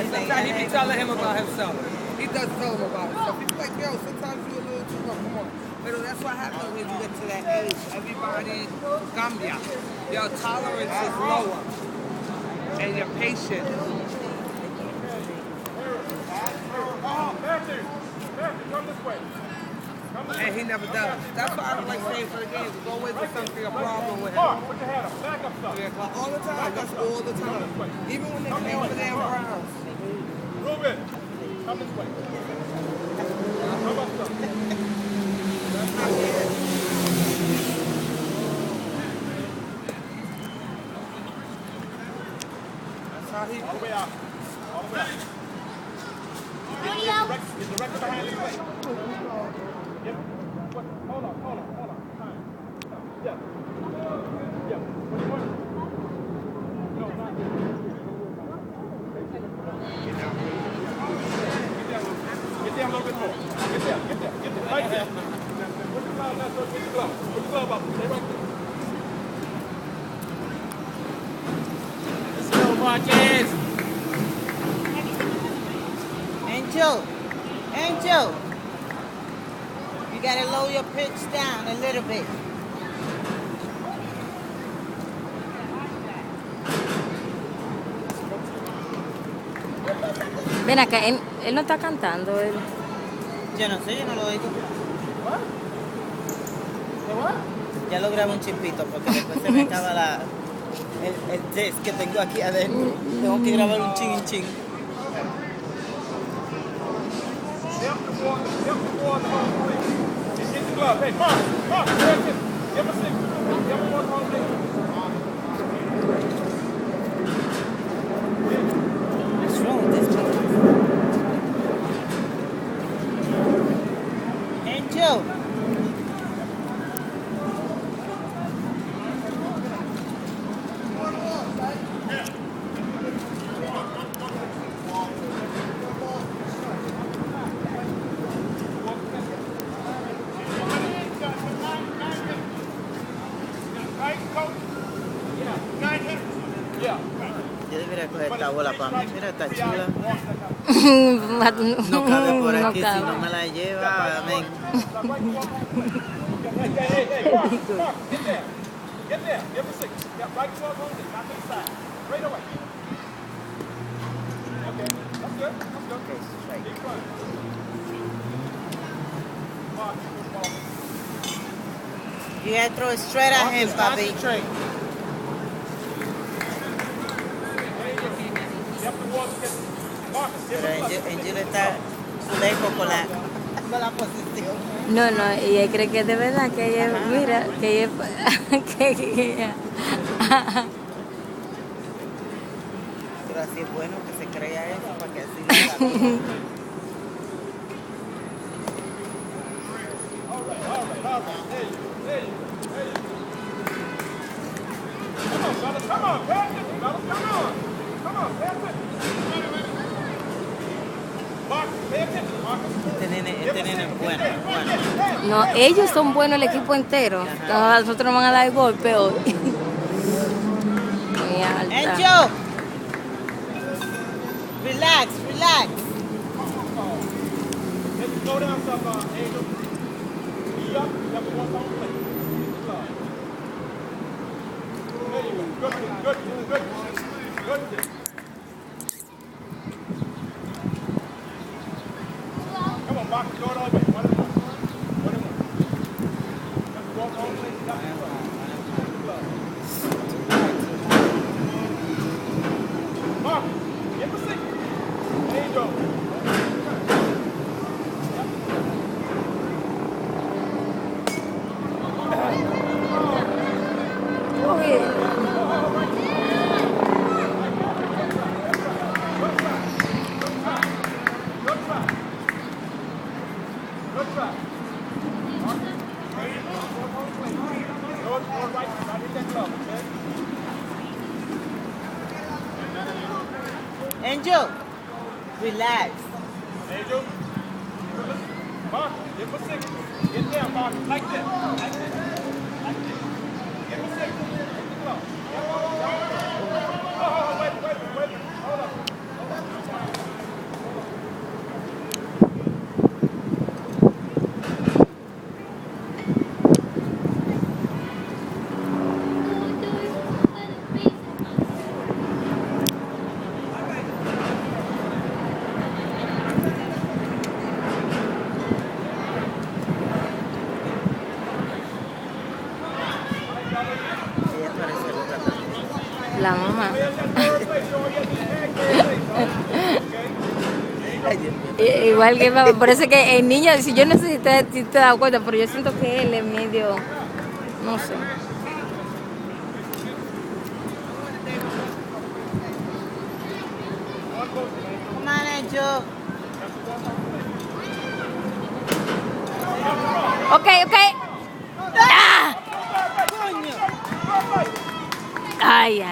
Sometimes he be telling him about himself. He does tell him about himself. He's like, yo, sometimes you a little too rough. Come on. But that's what happens when you get to that age. Everybody cambia. Your tolerance is lower. And your patience. Come this way. And he never does. That's why I don't like staying for the games. There's always something, a problem with him. Mark, put your head up. Back up, son. Yeah, well, all the time. That's all the time. Even when they play over there in Browns. Ruben, come this way. Come up, son. That's how he is. That's how he is. All the way out. All the way out. Is the record behind his leg? Yep. Hold on. Yeah. Yeah. What do you want? No, not yet. Get down a little bit more. Get there. Right there. Put the glove, that's what, put the glove. Put the glove up. Stay right there. Let's go, Marquez. Angel, you gotta lower your pitch down a little bit. Ven acá, él no está cantando. Él. Yo no sé, yo no lo oigo. Ya lo grabo un chispito porque después se me acaba el test que tengo aquí adentro. Tengo que grabar un chin. Get the glove. Hey, Mark, give him a signal. Give him one wrong thing. What's wrong with this place? Angel. Yo debería coger esta bola para mí. Mira, está chula. No cabe por aquí, si no me la lleva, amén. Hey, Mark, get there. Get there. Give him a signal. Yeah, right 12 on this, not to the side. Straight away. Okay, that's good. Keep running. Mark, good ball. You gotta throw it straight at him, papi. Pero Angel está lejos con la posición. No, y él cree que es de verdad, que ella, mira, que ella, que ella. Pero así es bueno que se crea eso para que así lo haga. Come on, pass it, fellas, come on, pass it. Mark, pay attention, Marcus. Este nene es bueno. No, ellos son buenos, el equipo entero. A nosotros nos van a dar el golpe hoy. Muy alta. Angel, relax. Let's go down some, Angel. Be up, you have to walk on the plate. There you go. Good. Come on, Mark, go it all the way. One at a time. You have to walk all the way. You have to Mark, give him a signal. There you go. Angel, relax. Angel, Mark, give him a signal. Get down, Mark, like that. Give him a signal. Take the glove. Oh, wait. Hold up. La mamá. Igual que papá, por eso que el niño, si yo no sé si te das cuenta, pero yo siento que él es medio, no sé. Come on, Angel. Ok. ¡Ah! Ay.